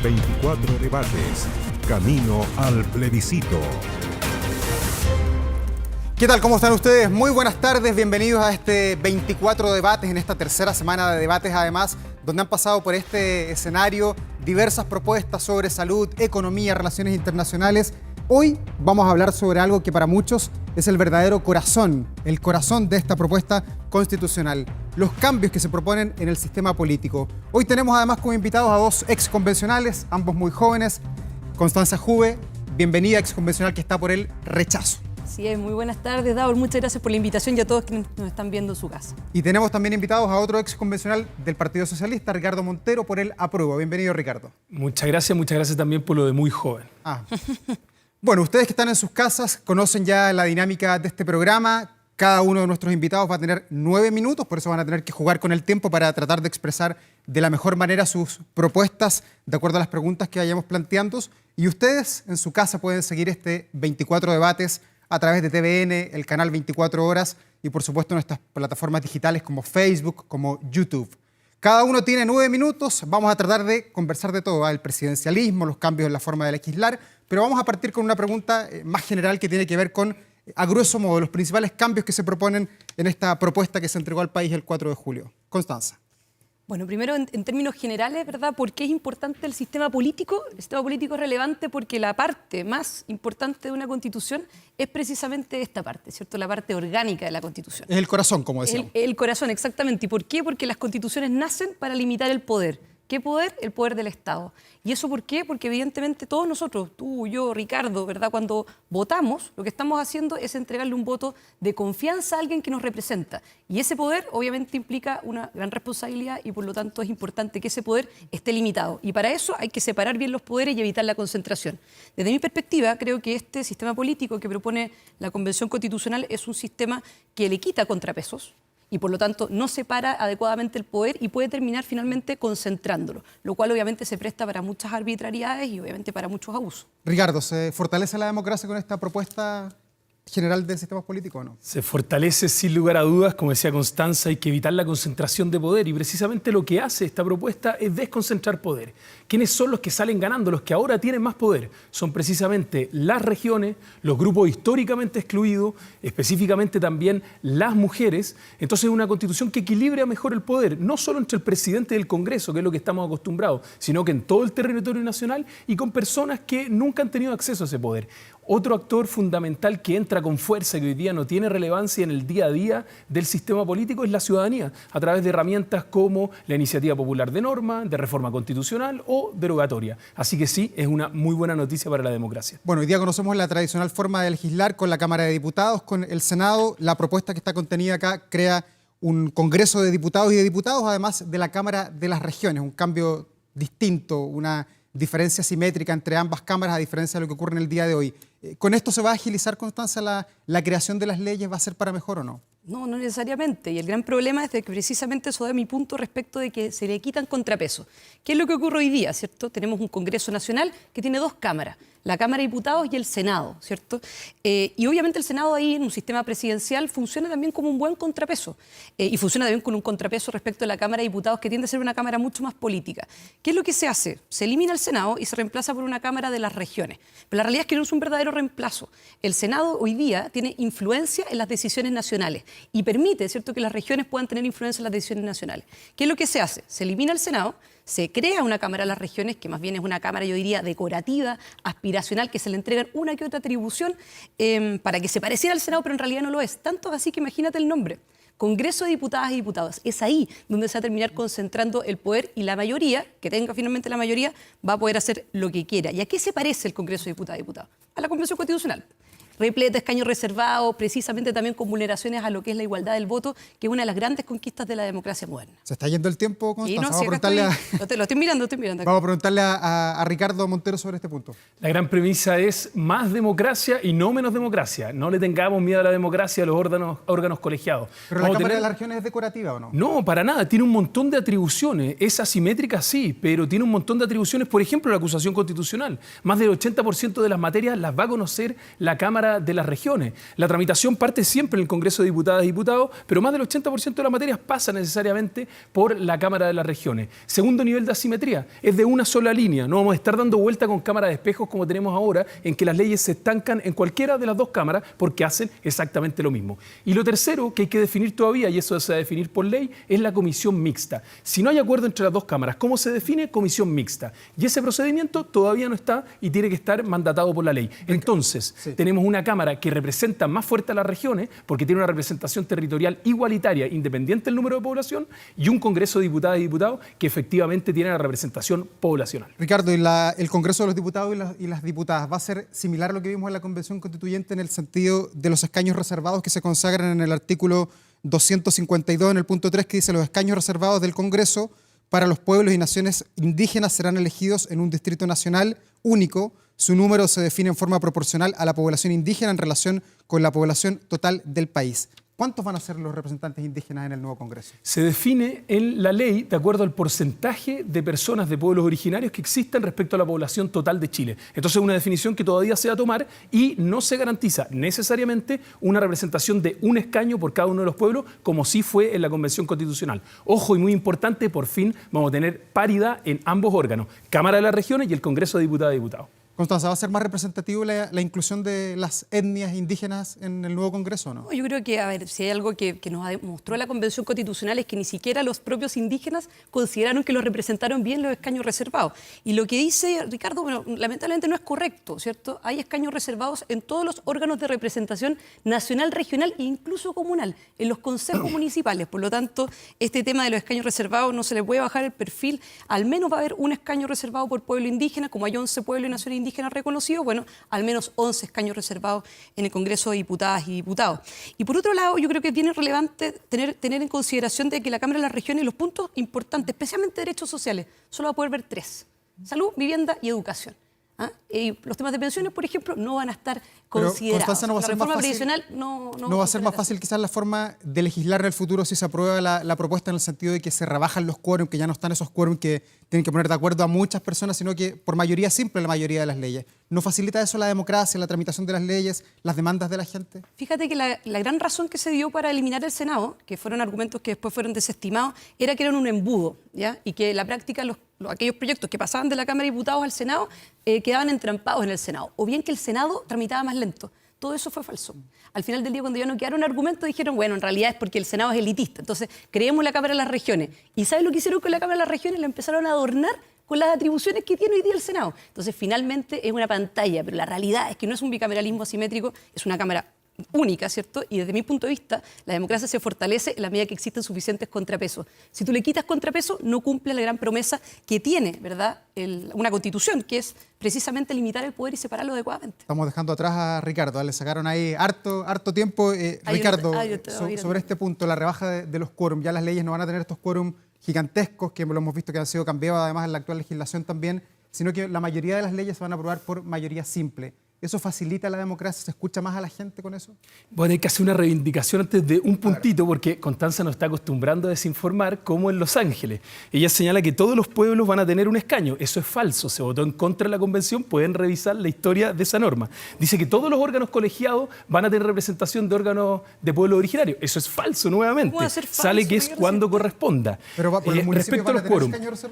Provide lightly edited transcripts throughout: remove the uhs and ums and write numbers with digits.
24 debates. Camino al plebiscito. ¿Qué tal? ¿Cómo están ustedes? Muy buenas tardes, bienvenidos a este 24 debates, en esta tercera semana de debates además, donde han pasado por este escenario diversas propuestas sobre salud, economía, relaciones internacionales. Hoy vamos a hablar sobre algo que para muchos es el verdadero corazón, el corazón de esta propuesta constitucional, los cambios que se proponen en el sistema político. Hoy tenemos además como invitados a dos exconvencionales, ambos muy jóvenes. Constanza Juve, bienvenida, exconvencional que está por el rechazo. Sí, muy buenas tardes, Davor. Muchas gracias por la invitación y a todos quienes nos están viendo en su casa. Y tenemos también invitados a otro exconvencional del Partido Socialista, Ricardo Montero, por el apruebo. Bienvenido, Ricardo. Muchas gracias también por lo de muy joven. Bueno, ustedes que están en sus casas conocen ya la dinámica de este programa. Cada uno de nuestros invitados va a tener 9 minutos, por eso van a tener que jugar con el tiempo para tratar de expresar de la mejor manera sus propuestas de acuerdo a las preguntas que vayamos planteando. Y ustedes en su casa pueden seguir este 24 debates a través de TVN, el canal 24 horas y por supuesto nuestras plataformas digitales como Facebook, como YouTube. Cada uno tiene 9 minutos, vamos a tratar de conversar de todo, el presidencialismo, los cambios en la forma de legislar, pero vamos a partir con una pregunta más general que tiene que ver con, a grueso modo, los principales cambios que se proponen en esta propuesta que se entregó al país el 4 de julio. Constanza. Bueno, primero en términos generales, ¿verdad? ¿Por qué es importante el sistema político? El sistema político es relevante porque la parte más importante de una constitución es precisamente esta parte, ¿cierto? La parte orgánica de la constitución. Es el corazón, como decíamos. El corazón, exactamente. ¿Y por qué? Porque las constituciones nacen para limitar el poder. ¿Qué poder? El poder del Estado. ¿Y eso por qué? Porque evidentemente todos nosotros, tú, yo, Ricardo, ¿verdad? Cuando votamos, lo que estamos haciendo es entregarle un voto de confianza a alguien que nos representa. Y ese poder obviamente implica una gran responsabilidad y por lo tanto es importante que ese poder esté limitado. Y para eso hay que separar bien los poderes y evitar la concentración. Desde mi perspectiva, creo que este sistema político que propone la Convención Constitucional es un sistema que le quita contrapesos y por lo tanto no separa adecuadamente el poder y puede terminar finalmente concentrándolo, lo cual obviamente se presta para muchas arbitrariedades y obviamente para muchos abusos. Ricardo, ¿se fortalece la democracia con esta propuesta general de sistemas políticos o no? Se fortalece sin lugar a dudas, como decía Constanza, hay que evitar la concentración de poder y precisamente lo que hace esta propuesta es desconcentrar poder. ¿Quiénes son los que salen ganando, los que ahora tienen más poder? Son precisamente las regiones, los grupos históricamente excluidos, específicamente también las mujeres. Entonces es una constitución que equilibra mejor el poder, no solo entre el presidente del Congreso, que es lo que estamos acostumbrados, sino que en todo el territorio nacional y con personas que nunca han tenido acceso a ese poder. Otro actor fundamental que entra con fuerza y que hoy día no tiene relevancia en el día a día del sistema político es la ciudadanía, a través de herramientas como la iniciativa popular de norma, de reforma constitucional o derogatoria. Así que sí, es una muy buena noticia para la democracia. Bueno, hoy día conocemos la tradicional forma de legislar con la Cámara de Diputados, con el Senado. La propuesta que está contenida acá crea un Congreso de Diputados y de Diputados, además de la Cámara de las Regiones, un cambio distinto, una diferencia simétrica entre ambas cámaras a diferencia de lo que ocurre en el día de hoy. ¿Con esto se va a agilizar, Constanza, la creación de las leyes? ¿Va a ser para mejor o no? No, no necesariamente. Y el gran problema es de que precisamente eso da mi punto respecto de que se le quitan contrapesos. ¿Qué es lo que ocurre hoy día, cierto? Tenemos un Congreso Nacional que tiene dos cámaras, la Cámara de Diputados y el Senado, ¿cierto? Y obviamente el Senado ahí en un sistema presidencial funciona también como un buen contrapeso. Y funciona también con un contrapeso respecto a la Cámara de Diputados que tiende a ser una Cámara mucho más política. ¿Qué es lo que se hace? Se elimina el Senado y se reemplaza por una Cámara de las regiones. Pero la realidad es que no es un verdadero reemplazo. El Senado hoy día tiene influencia en las decisiones nacionales y permite, ¿cierto?, que las regiones puedan tener influencia en las decisiones nacionales. ¿Qué es lo que se hace? Se elimina el Senado, se crea una Cámara de las Regiones, que más bien es una Cámara, yo diría, decorativa, aspiracional, que se le entregan una que otra atribución para que se pareciera al Senado, pero en realidad no lo es. Tanto así que imagínate el nombre. Congreso de Diputadas y Diputados. Es ahí donde se va a terminar concentrando el poder y la mayoría, que tenga finalmente la mayoría, va a poder hacer lo que quiera. ¿Y a qué se parece el Congreso de Diputadas y Diputados? A la Convención Constitucional. Repleta, escaños reservados, precisamente también con vulneraciones a lo que es la igualdad del voto, que es una de las grandes conquistas de la democracia moderna. ¿Se está yendo el tiempo, Constanza? Sí, no, lo estoy mirando. Vamos a preguntarle a Ricardo Montero sobre este punto. La gran premisa es más democracia y no menos democracia. No le tengamos miedo a la democracia, a los órganos colegiados. ¿Pero la Cámara de las Regiones es decorativa o no? No, para nada. Tiene un montón de atribuciones. Es asimétrica, sí, pero tiene un montón de atribuciones. Por ejemplo, la acusación constitucional. Más del 80% de las materias las va a conocer la Cámara Cámara de las Regiones. La tramitación parte siempre en el Congreso de Diputadas y Diputados, pero más del 80% de las materias pasa necesariamente por la Cámara de las Regiones. Segundo nivel de asimetría, es de una sola línea. No vamos a estar dando vuelta con cámara de espejos como tenemos ahora, en que las leyes se estancan en cualquiera de las dos cámaras porque hacen exactamente lo mismo. Y lo tercero que hay que definir todavía, y eso se va a definir por ley, es la comisión mixta. Si no hay acuerdo entre las dos cámaras, ¿cómo se define? Comisión mixta. Y ese procedimiento todavía no está y tiene que estar mandatado por la ley. Entonces, tenemos una Cámara que representa más fuerte a las regiones porque tiene una representación territorial igualitaria, independiente del número de población, y un Congreso de Diputadas y Diputados que efectivamente tiene la representación poblacional. Ricardo, ¿y el Congreso de los Diputados y las Diputadas va a ser similar a lo que vimos en la Convención Constituyente en el sentido de los escaños reservados que se consagran en el artículo 252, en el punto 3, que dice: los escaños reservados del Congreso para los pueblos y naciones indígenas serán elegidos en un distrito nacional único? Su número se define en forma proporcional a la población indígena en relación con la población total del país. ¿Cuántos van a ser los representantes indígenas en el nuevo Congreso? Se define en la ley de acuerdo al porcentaje de personas de pueblos originarios que existen respecto a la población total de Chile. Entonces es una definición que todavía se va a tomar y no se garantiza necesariamente una representación de un escaño por cada uno de los pueblos, como sí fue en la Convención Constitucional. Ojo, y muy importante, por fin vamos a tener paridad en ambos órganos, Cámara de las Regiones y el Congreso de Diputadas y Diputados. Constanza, ¿va a ser más representativo la inclusión de las etnias indígenas en el nuevo Congreso o no? Yo creo que, a ver, si hay algo que nos demostró la Convención Constitucional es que ni siquiera los propios indígenas consideraron que los representaron bien los escaños reservados. Y lo que dice Ricardo, bueno, lamentablemente no es correcto, ¿cierto? Hay escaños reservados en todos los órganos de representación nacional, regional e incluso comunal, en los consejos municipales. Por lo tanto, este tema de los escaños reservados no se le puede bajar el perfil. Al menos va a haber un escaño reservado por pueblo indígena, como hay 11 pueblos y naciones indígenas reconocidos, bueno, al menos 11 escaños reservados en el Congreso de Diputadas y Diputados. Y por otro lado, yo creo que es bien relevante tener en consideración de que la Cámara de las Regiones, los puntos importantes, especialmente derechos sociales, solo va a poder ver 3: salud, vivienda y educación. Y los temas de pensiones, por ejemplo, no van a estar considerados. Constanza, ¿no va a ser la reforma más fácil, previsional no va a ser más fácil quizás la forma de legislar en el futuro si se aprueba la propuesta, en el sentido de que se rebajan los quórum, que ya no están esos quórum que tienen que poner de acuerdo a muchas personas, sino que por mayoría simple la mayoría de las leyes? ¿No facilita eso la democracia, la tramitación de las leyes, las demandas de la gente? Fíjate que la gran razón que se dio para eliminar el Senado, que fueron argumentos que después fueron desestimados, era que eran un embudo, ¿ya? Y que en la práctica aquellos proyectos que pasaban de la Cámara de Diputados al Senado quedaban entrampados en el Senado, o bien que el Senado tramitaba más lento. Todo eso fue falso. Al final del día, cuando ya no quedaron argumentos, dijeron, bueno, en realidad es porque el Senado es elitista, entonces creemos la Cámara de las Regiones. ¿Y sabes lo que hicieron con la Cámara de las Regiones? La empezaron a adornar con las atribuciones que tiene hoy día el Senado. Entonces, finalmente es una pantalla, pero la realidad es que no es un bicameralismo asimétrico, es una Cámara única, ¿cierto? Y desde mi punto de vista, la democracia se fortalece en la medida que existen suficientes contrapesos. Si tú le quitas contrapesos, no cumple la gran promesa que tiene, ¿verdad?, una constitución, que es precisamente limitar el poder y separarlo adecuadamente. Estamos dejando atrás a Ricardo, le sacaron ahí harto tiempo. Ricardo, sobre este punto, la rebaja de los quórum, ya las leyes no van a tener estos quórum gigantescos, que lo hemos visto que han sido cambiados además en la actual legislación también, sino que la mayoría de las leyes se van a aprobar por mayoría simple. ¿Eso facilita la democracia? ¿Se escucha más a la gente con eso? Bueno, hay que hacer una reivindicación antes de un puntito, porque Constanza nos está acostumbrando a desinformar, como en Los Ángeles. Ella señala que todos los pueblos van a tener un escaño. Eso es falso. Se votó en contra de la convención. Pueden revisar la historia de esa norma. Dice que todos los órganos colegiados van a tener representación de órganos de pueblos originarios. Eso es falso, nuevamente. ¿Cómo va a ser falso? Sale que es cuando corresponda. Pero respecto a los quórum,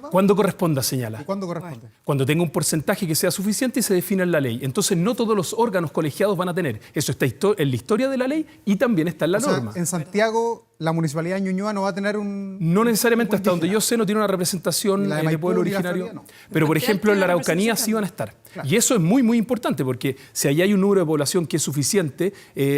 cuando corresponda, señala. ¿Y cuándo corresponde? Cuando tenga un porcentaje que sea suficiente y se defina en la ley. Entonces, no todos los órganos colegiados van a tener. Eso está en la historia de la ley y también está en la norma. En Santiago, la municipalidad de Ñuñoa no va a tener un... No necesariamente, hasta donde yo sé, no tiene una representación de pueblo originario. No. Pero, por ejemplo, en la Araucanía sí van a estar. Claro. Y eso es muy, muy importante, porque si allá hay un número de población que es suficiente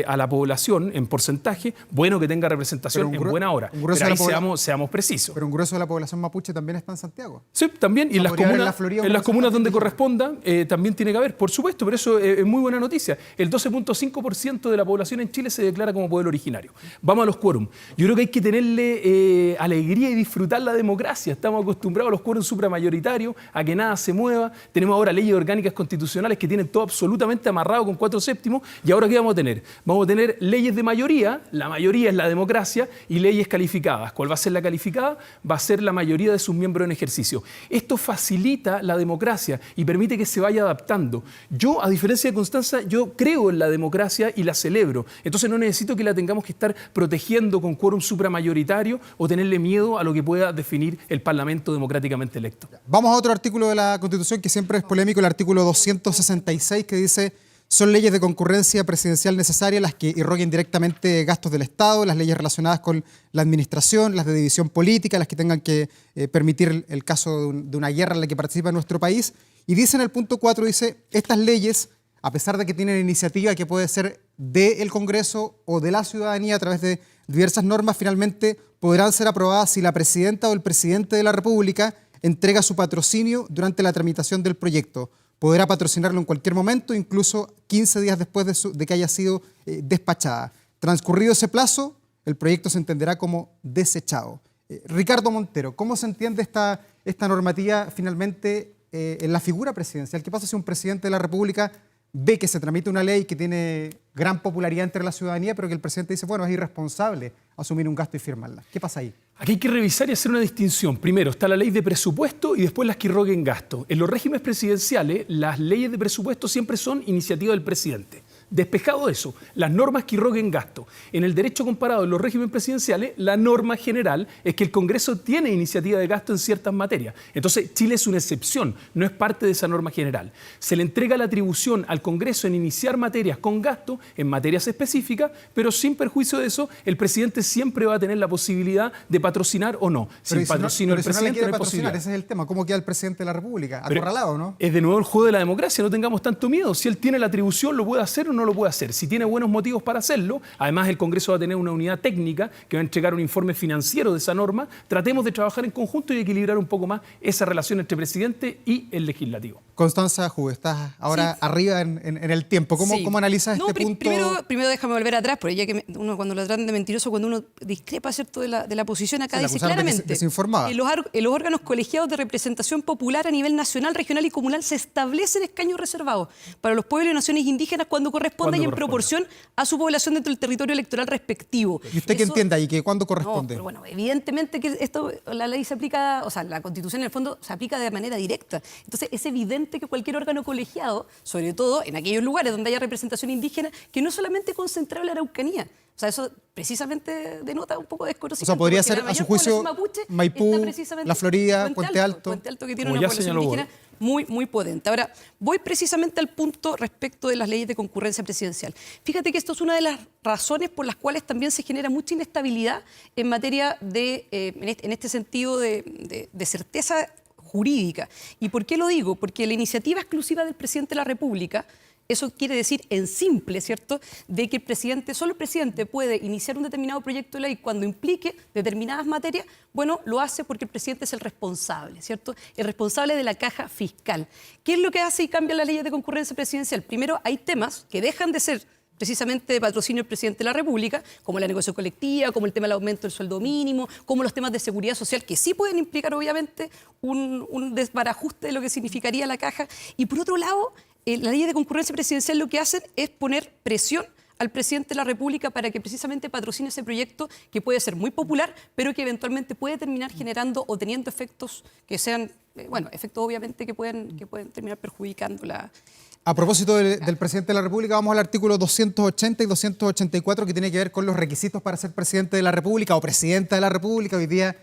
a la población en porcentaje, bueno que tenga representación en buena hora. Pero ahí seamos precisos. Pero un grueso de la población mapuche también está en Santiago. Sí, también. Y en las comunas donde corresponda también tiene que haber, por supuesto, pero eso es muy buena noticia. El 12.5% de la población en Chile se declara como pueblo originario. Vamos a los quórum. Yo creo que hay que tenerle alegría y disfrutar la democracia. Estamos acostumbrados a los quórum supramayoritarios, a que nada se mueva. Tenemos ahora leyes orgánicas orgánicas constitucionales que tienen todo absolutamente amarrado con 4/7, y ahora ¿qué vamos a tener? Vamos a tener leyes de mayoría, la mayoría es la democracia, y leyes calificadas. ¿Cuál va a ser la calificada? Va a ser la mayoría de sus miembros en ejercicio. Esto facilita la democracia y permite que se vaya adaptando. Yo, a diferencia de Constanza, yo creo en la democracia y la celebro. Entonces no necesito que la tengamos que estar protegiendo con quórum supramayoritario o tenerle miedo a lo que pueda definir el Parlamento democráticamente electo. Vamos a otro artículo de la Constitución que siempre es polémico, el artículo 266, que dice: son leyes de concurrencia presidencial necesarias las que irroguen directamente gastos del Estado, las leyes relacionadas con la administración, las de división política, las que tengan que permitir el caso de una guerra en la que participa nuestro país. Y dice en el punto 4, dice: estas leyes, a pesar de que tienen iniciativa que puede ser del Congreso o de la ciudadanía a través de diversas normas, finalmente podrán ser aprobadas si la presidenta o el presidente de la República entrega su patrocinio durante la tramitación del proyecto. Podrá patrocinarlo en cualquier momento, incluso 15 días después de que haya sido despachada. Transcurrido ese plazo, el proyecto se entenderá como desechado. Ricardo Montero, ¿cómo se entiende esta normativa finalmente en la figura presidencial? ¿Qué pasa si un presidente de la República ve que se tramita una ley que tiene gran popularidad entre la ciudadanía, pero que el presidente dice, bueno, es irresponsable asumir un gasto y firmarla? ¿Qué pasa ahí? Aquí hay que revisar y hacer una distinción. Primero está la ley de presupuesto y después las que irroguen gasto. En los regímenes presidenciales, las leyes de presupuesto siempre son iniciativa del presidente. Despejado eso, las normas que irroguen gasto. En el derecho comparado en los regímenes presidenciales, la norma general es que el Congreso tiene iniciativa de gasto en ciertas materias. Entonces, Chile es una excepción, no es parte de esa norma general. Se le entrega la atribución al Congreso en iniciar materias con gasto en materias específicas, pero sin perjuicio de eso, el presidente siempre va a tener la posibilidad de patrocinar o no. Sin patrocinio del presidente no hay posibilidad. Ese es el tema. ¿Cómo queda el presidente de la República? ¿Acorralado, no? Es de nuevo el juego de la democracia, no tengamos tanto miedo. Si él tiene la atribución, lo puede hacer o no lo puede hacer. Si tiene buenos motivos para hacerlo, además el Congreso va a tener una unidad técnica que va a entregar un informe financiero de esa norma. Tratemos de trabajar en conjunto y equilibrar un poco más esa relación entre presidente y el legislativo. Constanza Juve, estás ahora arriba en el tiempo. ¿Cómo analizas este punto? Primero déjame volver atrás, porque ya que uno cuando lo tratan de mentiroso, cuando uno discrepa, ¿cierto?, de la posición, acá dice claramente desinformada. En los órganos colegiados de representación popular a nivel nacional, regional y comunal se establecen escaños reservados para los pueblos y naciones indígenas cuando corresponda y en proporción a su población dentro del territorio electoral respectivo. ¿Y usted qué entiende ahí? ¿Que cuándo corresponde? No, pero bueno, evidentemente que la ley se aplica, o sea, la Constitución en el fondo se aplica de manera directa. Entonces es evidente que cualquier órgano colegiado, sobre todo en aquellos lugares donde haya representación indígena, que no es solamente concentrado en la Araucanía. O sea, eso precisamente denota un poco de desconocimiento. O sea, podría ser, a su juicio, Maipú, La Florida, Puente Alto. Puente Alto, que tiene una población indígena muy potente. Ahora, voy precisamente al punto respecto de las leyes de concurrencia presidencial. Fíjate que esto es una de las razones por las cuales también se genera mucha inestabilidad en materia de, en este sentido de certeza jurídica. ¿Y por qué lo digo? Porque la iniciativa exclusiva del presidente de la República, eso quiere decir en simple, ¿cierto?, de que solo el presidente puede iniciar un determinado proyecto de ley cuando implique determinadas materias. Bueno, lo hace porque el presidente es el responsable, ¿cierto?, el responsable de la caja fiscal. ¿Qué es lo que hace y cambia las leyes de concurrencia presidencial? Primero, hay temas que dejan de ser precisamente de patrocinio del presidente de la República, como la negociación colectiva, como el tema del aumento del sueldo mínimo, como los temas de seguridad social, que sí pueden implicar obviamente un desbarajuste de lo que significaría la caja. Y por otro lado, la ley de concurrencia presidencial lo que hacen es poner presión al presidente de la República para que precisamente patrocine ese proyecto que puede ser muy popular, pero que eventualmente puede terminar generando o teniendo efectos que sean, efectos obviamente que pueden terminar perjudicando la... A propósito del presidente de la República, vamos al artículo 280 y 284, que tiene que ver con los requisitos para ser presidente de la República o presidenta de la República. Hoy día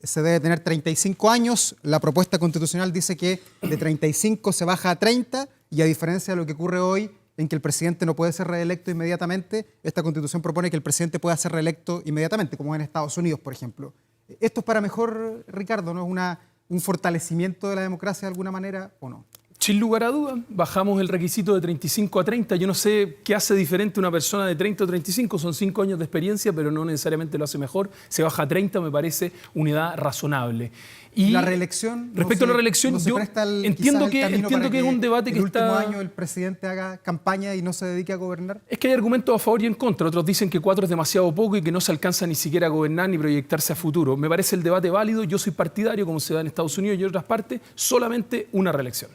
se debe tener 35 años. La propuesta constitucional dice que de 35 se baja a 30, y a diferencia de lo que ocurre hoy, en que el presidente no puede ser reelecto inmediatamente, esta Constitución propone que el presidente pueda ser reelecto inmediatamente, como en Estados Unidos, por ejemplo. ¿Esto es para mejor, Ricardo? ¿No es un fortalecimiento de la democracia de alguna manera o no? Sin lugar a dudas, bajamos el requisito de 35 a 30. Yo no sé qué hace diferente una persona de 30 o 35, son 5 años de experiencia, pero no necesariamente lo hace mejor. Se baja a 30, me parece una edad razonable. Y la reelección, respecto a la reelección, yo entiendo que es un debate que está... ¿El último año el presidente haga campaña y no se dedique a gobernar? Es que hay argumentos a favor y en contra. Otros dicen que 4 es demasiado poco y que no se alcanza ni siquiera a gobernar ni proyectarse a futuro. Me parece el debate válido. Yo soy partidario, como se da en Estados Unidos y en otras partes, solamente una reelección.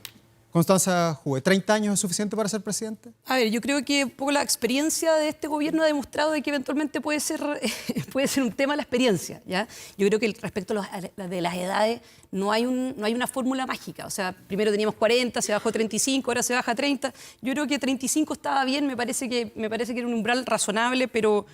Constanza Juve, ¿30 años es suficiente para ser presidente? A ver, yo creo que un poco la experiencia de este gobierno ha demostrado de que eventualmente puede ser un tema la experiencia, ¿ya? Yo creo que respecto de las edades no hay una fórmula mágica. O sea, primero teníamos 40, se bajó a 35, ahora se baja a 30. Yo creo que 35 estaba bien, me parece que era un umbral razonable, pero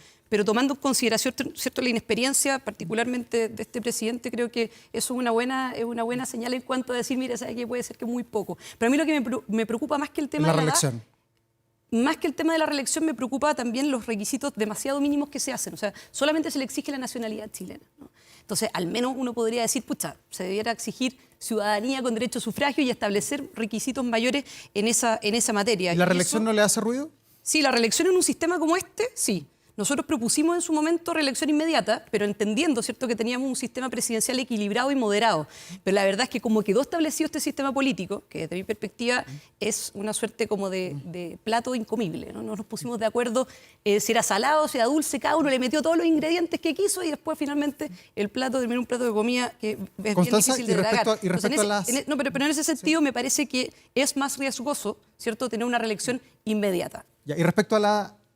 tomando en consideración, ¿cierto?, la inexperiencia, particularmente de este presidente, creo que eso es una buena señal en cuanto a decir, mira, sabe que puede ser que muy poco. Pero a mí lo que me preocupa más que el tema La de la reelección. edad, más que el tema de la reelección, me preocupa también los requisitos demasiado mínimos que se hacen. O sea, solamente se le exige la nacionalidad chilena, ¿no? Entonces, al menos uno podría decir, pucha, se debiera exigir ciudadanía con derecho a sufragio y establecer requisitos mayores en esa materia. ¿Y la reelección no le hace ruido? Sí, la reelección en un sistema como este, sí. Nosotros propusimos en su momento reelección inmediata, pero entendiendo, ¿cierto?, que teníamos un sistema presidencial equilibrado y moderado. Pero la verdad es que como quedó establecido este sistema político, que desde mi perspectiva es una suerte como de plato incomible, ¿no? Nos pusimos de acuerdo si era salado, si era dulce, cada uno le metió todos los ingredientes que quiso y después finalmente el plato terminó un plato de comida que es Constanza, bien difícil de tragar. pero en ese sentido me parece que es más riesgoso, ¿cierto?, tener una reelección inmediata. Ya, y respecto a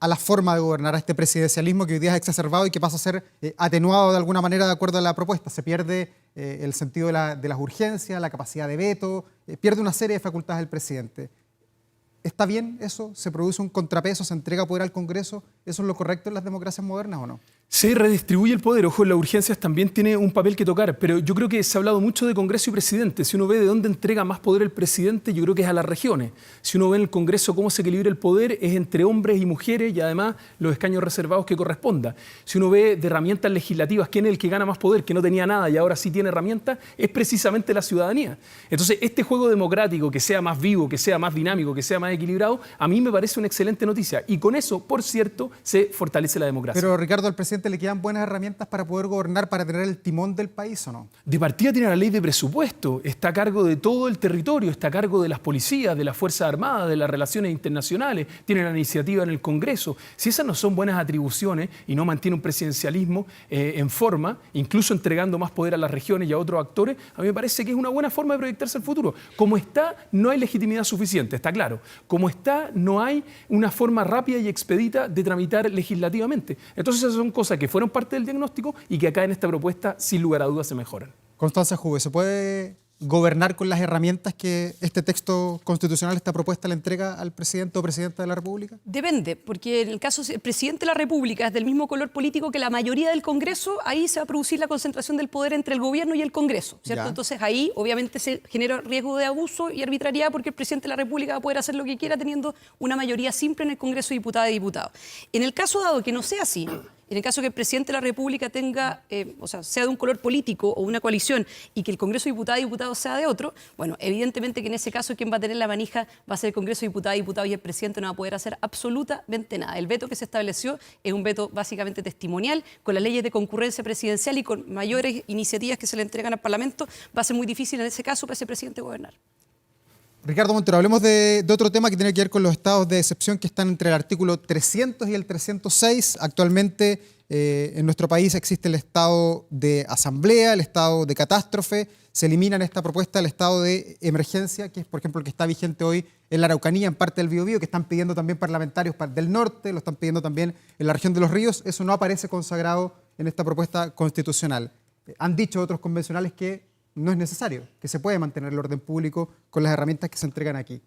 la forma de gobernar, a este presidencialismo que hoy día es exacerbado y que pasa a ser atenuado de alguna manera de acuerdo a la propuesta. Se pierde el sentido de las urgencias, la capacidad de veto, pierde una serie de facultades del presidente. ¿Está bien eso? ¿Se produce un contrapeso? ¿Se entrega poder al Congreso? ¿Eso es lo correcto en las democracias modernas o no? Se redistribuye el poder. Ojo, las urgencias también tiene un papel que tocar, pero yo creo que se ha hablado mucho de Congreso y presidente. Si uno ve de dónde entrega más poder el presidente, yo creo que es a las regiones. Si uno ve en el Congreso cómo se equilibra el poder, es entre hombres y mujeres y además los escaños reservados que corresponda. Si uno ve de herramientas legislativas, quién es el que gana más poder, que no tenía nada y ahora sí tiene herramientas, es precisamente la ciudadanía. Entonces, este juego democrático, que sea más vivo, que sea más dinámico, que sea más equilibrado, a mí me parece una excelente noticia. Y con eso, por cierto, se fortalece la democracia. Pero, Ricardo, al presidente le quedan buenas herramientas para poder gobernar, para tener el timón del país, ¿o no? De partida tiene la ley de presupuesto, está a cargo de todo el territorio, está a cargo de las policías, de las Fuerzas Armadas, de las relaciones internacionales, tiene la iniciativa en el Congreso. Si esas no son buenas atribuciones y no mantiene un presidencialismo en forma, incluso entregando más poder a las regiones y a otros actores, a mí me parece que es una buena forma de proyectarse al futuro. Como está, no hay legitimidad suficiente, está claro. Como está, no hay una forma rápida y expedita de tramitar legislativamente. Entonces esas son cosas que fueron parte del diagnóstico y que acá en esta propuesta, sin lugar a dudas, se mejoran. Constanza Juve, ¿se puede gobernar con las herramientas que este texto constitucional, esta propuesta, le entrega al presidente o presidenta de la República? Depende, porque en el caso del presidente de la República es del mismo color político que la mayoría del Congreso, ahí se va a producir la concentración del poder entre el gobierno y el Congreso, ¿cierto? Ya. Entonces ahí obviamente se genera riesgo de abuso y arbitrariedad porque el presidente de la República va a poder hacer lo que quiera teniendo una mayoría simple en el Congreso de Diputadas y Diputados. En el caso dado que no sea así, en el caso que el presidente de la República tenga, sea de un color político o una coalición y que el Congreso de Diputadas y Diputados sea de otro, bueno, evidentemente que en ese caso quien va a tener la manija va a ser el Congreso de Diputadas y Diputados y el presidente no va a poder hacer absolutamente nada. El veto que se estableció es un veto básicamente testimonial, con las leyes de concurrencia presidencial y con mayores iniciativas que se le entregan al Parlamento, va a ser muy difícil en ese caso para ese presidente gobernar. Ricardo Montero, hablemos de otro tema que tiene que ver con los estados de excepción que están entre el artículo 300 y el 306. Actualmente en nuestro país existe el estado de asamblea, el estado de catástrofe. Se elimina en esta propuesta el estado de emergencia, que es, por ejemplo, el que está vigente hoy en la Araucanía, en parte del Biobío, que están pidiendo también parlamentarios del norte, lo están pidiendo también en la región de los ríos. Eso no aparece consagrado en esta propuesta constitucional. Han dicho otros convencionales que no es necesario, que se puede mantener el orden público con las herramientas que se entregan aquí.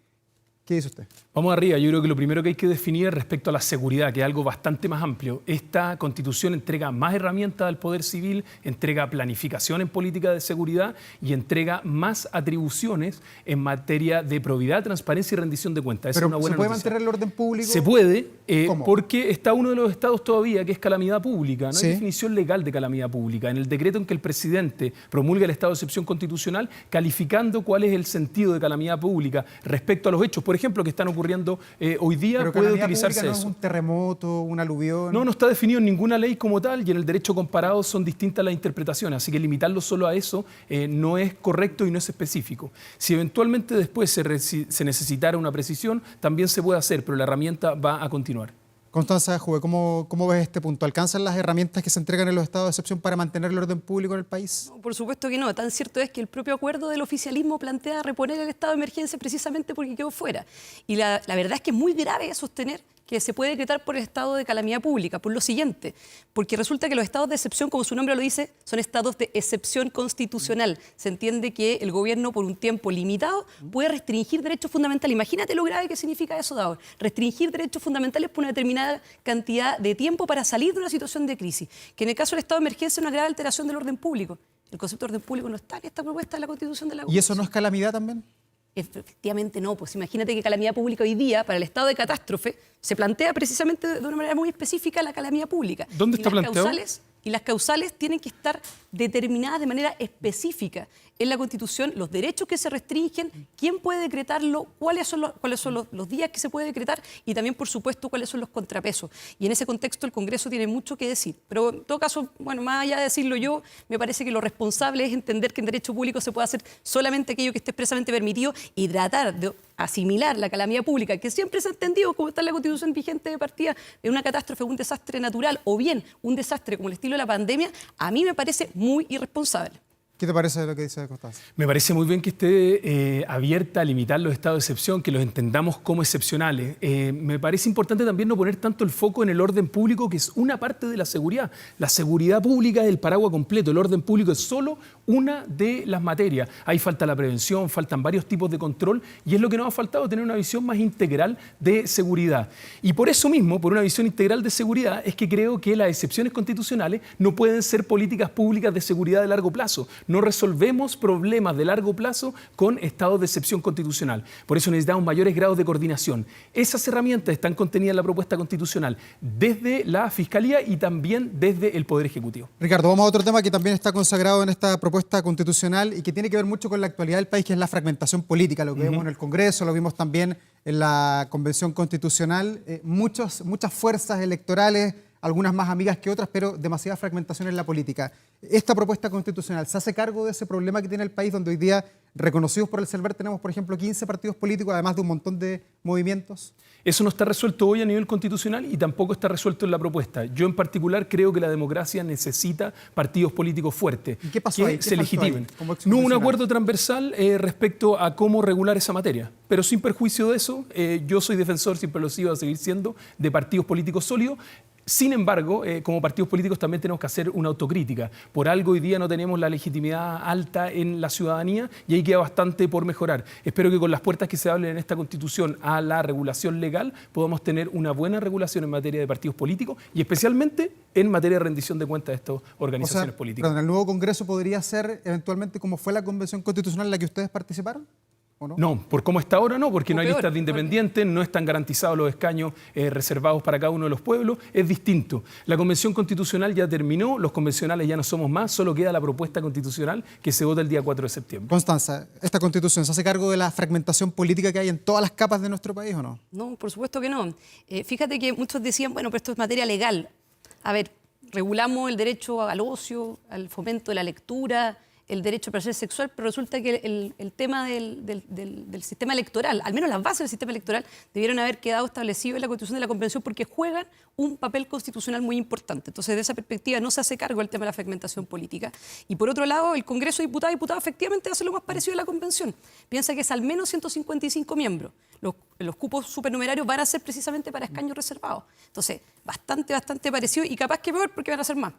¿Qué dice usted? Vamos arriba. Yo creo que lo primero que hay que definir es respecto a la seguridad, que es algo bastante más amplio. Esta Constitución entrega más herramientas al Poder Civil, entrega planificación en política de seguridad y entrega más atribuciones en materia de probidad, transparencia y rendición de cuentas. Esa Pero es una buena ¿se puede noticia. mantener el orden público? Se puede, ¿Cómo? porque está uno de los estados todavía que es calamidad pública. No Sí. hay definición legal de calamidad pública. En el decreto en que el presidente promulga el estado de excepción constitucional, calificando cuál es el sentido de calamidad pública respecto a los hechos, por ejemplo, que están ocurriendo hoy día, Pero puede calamidad utilizarse pública no eso. es un terremoto, un aluvión. No está definido en ninguna ley como tal y en el derecho comparado son distintas las interpretaciones, así que limitarlo solo a eso no es correcto y no es específico. Si eventualmente después se necesitara una precisión, también se puede hacer, pero la herramienta va a continuar. Constanza Juve, ¿cómo ves este punto? ¿Alcanzan las herramientas que se entregan en los estados de excepción para mantener el orden público en el país? No, por supuesto que no. Tan cierto es que el propio acuerdo del oficialismo plantea reponer el estado de emergencia precisamente porque quedó fuera. Y la verdad es que es muy grave sostener que se puede decretar por el estado de calamidad pública, por lo siguiente, porque resulta que los estados de excepción, como su nombre lo dice, son estados de excepción constitucional. Se entiende que el gobierno por un tiempo limitado puede restringir derechos fundamentales. Imagínate lo grave que significa eso, Davor. Restringir derechos fundamentales por una determinada cantidad de tiempo para salir de una situación de crisis, que en el caso del estado de emergencia es una grave alteración del orden público. El concepto de orden público no está en esta propuesta de la Constitución de la ¿Y eso no es calamidad también? Efectivamente no, pues imagínate que calamidad pública hoy día, para el estado de catástrofe, se plantea precisamente de una manera muy específica la calamidad pública. ¿Dónde está planteado? Y las causales tienen que estar determinadas de manera específica en la Constitución, los derechos que se restringen, quién puede decretarlo, cuáles son los días que se puede decretar y también, por supuesto, cuáles son los contrapesos. Y en ese contexto el Congreso tiene mucho que decir. Pero en todo caso, bueno, más allá de decirlo yo, me parece que lo responsable es entender que en derecho público se puede hacer solamente aquello que esté expresamente permitido y tratar de asimilar la calamidad pública, que siempre se ha entendido como está en la Constitución vigente de partida, de una catástrofe, un desastre natural o bien un desastre como el estilo de la pandemia, a mí me parece muy irresponsable. ¿Qué te parece de lo que dice Constanza? Me parece muy bien que esté abierta a limitar los estados de excepción, que los entendamos como excepcionales. Me parece importante también no poner tanto el foco en el orden público, que es una parte de la seguridad. La seguridad pública es el paraguas completo, el orden público es solo una de las materias. Ahí falta la prevención, faltan varios tipos de control y es lo que nos ha faltado, tener una visión más integral de seguridad. Y por eso mismo, por una visión integral de seguridad, es que creo que las excepciones constitucionales no pueden ser políticas públicas de seguridad de largo plazo. No resolvemos problemas de largo plazo con estados de excepción constitucional. Por eso necesitamos mayores grados de coordinación. Esas herramientas están contenidas en la propuesta constitucional desde la Fiscalía y también desde el Poder Ejecutivo. Ricardo, vamos a otro tema que también está consagrado en esta propuesta constitucional y que tiene que ver mucho con la actualidad del país, que es la fragmentación política. Lo que vemos en el Congreso, lo vimos también en la Convención Constitucional. Muchas fuerzas electorales, algunas más amigas que otras, pero demasiada fragmentación en la política. Esta propuesta constitucional, ¿se hace cargo de ese problema que tiene el país, donde hoy día, reconocidos por el CELVER, tenemos, por ejemplo, 15 partidos políticos, además de un montón de movimientos? Eso no está resuelto hoy a nivel constitucional y tampoco está resuelto en la propuesta. Yo en particular creo que la democracia necesita partidos políticos fuertes. ¿Y qué pasó ahí? Que se legitimen. No hubo un acuerdo transversal respecto a cómo regular esa materia. Pero sin perjuicio de eso, yo soy defensor, siempre lo sigo a seguir siendo, de partidos políticos sólidos. Sin embargo, como partidos políticos también tenemos que hacer una autocrítica. Por algo hoy día no tenemos la legitimidad alta en la ciudadanía y ahí queda bastante por mejorar. Espero que con las puertas que se abren en esta Constitución a la regulación legal podamos tener una buena regulación en materia de partidos políticos y especialmente en materia de rendición de cuentas de estas organizaciones políticas. Perdón, ¿el nuevo Congreso podría ser eventualmente como fue la Convención Constitucional en la que ustedes participaron? ¿No? No, por cómo está ahora no, porque no hay listas de independientes, no están garantizados los escaños reservados para cada uno de los pueblos, es distinto. La Convención Constitucional ya terminó, los convencionales ya no somos más, solo queda la propuesta constitucional que se vota el día 4 de septiembre. Constanza, ¿esta Constitución se hace cargo de la fragmentación política que hay en todas las capas de nuestro país o no? No, por supuesto que no. Fíjate que muchos decían, bueno, pero esto es materia legal. A ver, regulamos el derecho al ocio, al fomento de la lectura, el derecho a placer sexual, pero resulta que el tema del sistema electoral, al menos las bases del sistema electoral, debieron haber quedado establecidos en la Constitución de la Convención porque juegan un papel constitucional muy importante. Entonces, de esa perspectiva, no se hace cargo el tema de la fragmentación política. Y por otro lado, el Congreso de Diputados y Diputadas efectivamente hace lo más parecido a la Convención. Piensa que es al menos 155 miembros. Los cupos supernumerarios van a ser precisamente para escaños reservados. Entonces, bastante parecido y capaz que peor porque van a ser más.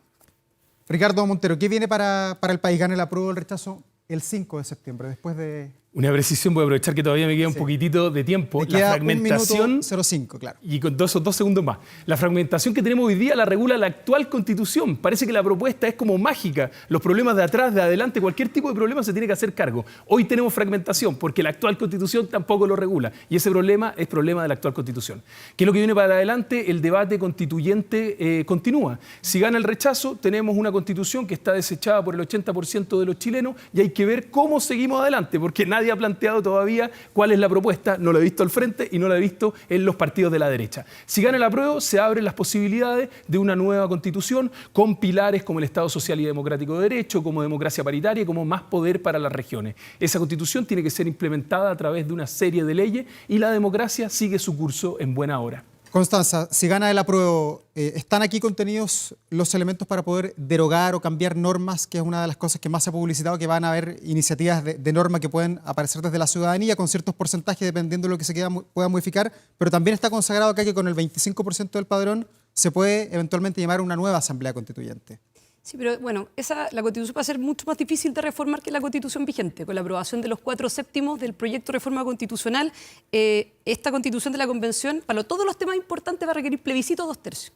Ricardo Montero, ¿qué viene para el país? ¿Gana el apruebo o el rechazo el 5 de septiembre, después de...? Una precisión, voy a aprovechar que todavía me queda un poquitito de tiempo. La fragmentación. 1:05, claro. Y con esos 2 segundos más. La fragmentación que tenemos hoy día la regula la actual Constitución. Parece que la propuesta es como mágica. Los problemas de atrás, de adelante, cualquier tipo de problema se tiene que hacer cargo. Hoy tenemos fragmentación porque la actual Constitución tampoco lo regula. Y ese problema es problema de la actual Constitución. ¿Qué es lo que viene para adelante? El debate constituyente continúa. Si gana el rechazo, tenemos una Constitución que está desechada por el 80% de los chilenos y hay que ver cómo seguimos adelante, porque nadie ha planteado todavía cuál es la propuesta, no la he visto al frente y no la he visto en los partidos de la derecha. Si gana el apruebo, se abren las posibilidades de una nueva Constitución con pilares como el Estado Social y Democrático de Derecho, como democracia paritaria y como más poder para las regiones. Esa Constitución tiene que ser implementada a través de una serie de leyes y la democracia sigue su curso en buena hora. Constanza, si gana el apruebo, ¿están aquí contenidos los elementos para poder derogar o cambiar normas, que es una de las cosas que más se ha publicitado, que van a haber iniciativas de norma que pueden aparecer desde la ciudadanía con ciertos porcentajes dependiendo de lo que se pueda modificar, pero también está consagrado acá que con el 25% del padrón se puede eventualmente llamar una nueva asamblea constituyente? Sí, pero bueno, la Constitución va a ser mucho más difícil de reformar que la Constitución vigente. Con la aprobación de los 4/7 del proyecto de reforma constitucional, esta Constitución de la Convención, para todos los temas importantes, va a requerir plebiscito 2/3.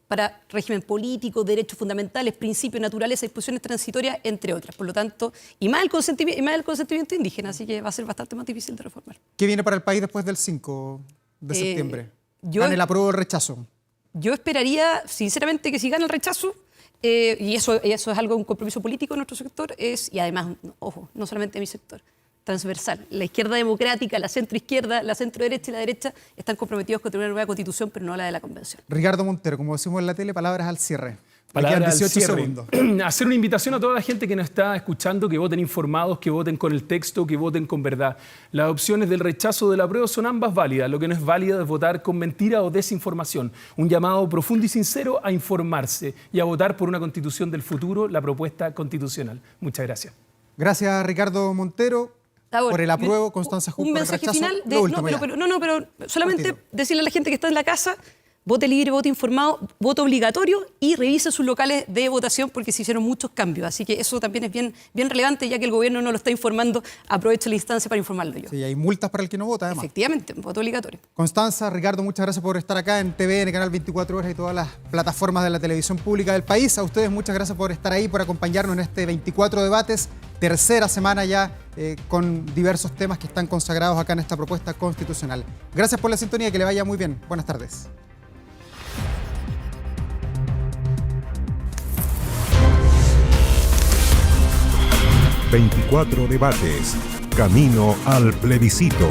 Para régimen político, derechos fundamentales, principios naturales, disposiciones transitorias, entre otras. Por lo tanto, y más el consentimiento indígena, así que va a ser bastante más difícil de reformar. ¿Qué viene para el país después del 5 de septiembre? ¿Gana el apruebo o el rechazo? Yo esperaría, sinceramente, que si gana el rechazo, y eso es algo, un compromiso político de nuestro sector, y además, ojo, no solamente de mi sector, transversal. La izquierda democrática, la centroizquierda, la centroderecha y la derecha están comprometidos con tener una nueva constitución, pero no la de la convención. Ricardo Montero, como decimos en la tele, palabras al cierre. Palabras al 18 cierre. segundos. Hacer una invitación a toda la gente que nos está escuchando, que voten informados, que voten con el texto, que voten con verdad. Las opciones del rechazo o del apruebo son ambas válidas. Lo que no es válido es votar con mentira o desinformación. Un llamado profundo y sincero a informarse y a votar por una constitución del futuro, la propuesta constitucional. Muchas gracias. Gracias, Ricardo Montero. Por el apruebo, Constanza Hug, un por el mensaje rechazo. final Lo último, pero solamente Cortito. decirle a la gente que está en la casa: vote libre, vote informado, voto obligatorio y revise sus locales de votación porque se hicieron muchos cambios. Así que eso también es bien relevante, ya que el gobierno no lo está informando. Aprovecho la instancia para informarlo yo. Sí, hay multas para el que no vota, además. Efectivamente, voto obligatorio. Constanza, Ricardo, muchas gracias por estar acá en TVN, Canal 24 Horas y todas las plataformas de la televisión pública del país. A ustedes muchas gracias por estar ahí, por acompañarnos en este 24 debates, tercera semana ya con diversos temas que están consagrados acá en esta propuesta constitucional. Gracias por la sintonía, que le vaya muy bien. Buenas tardes. ...24 debates... ...camino al plebiscito...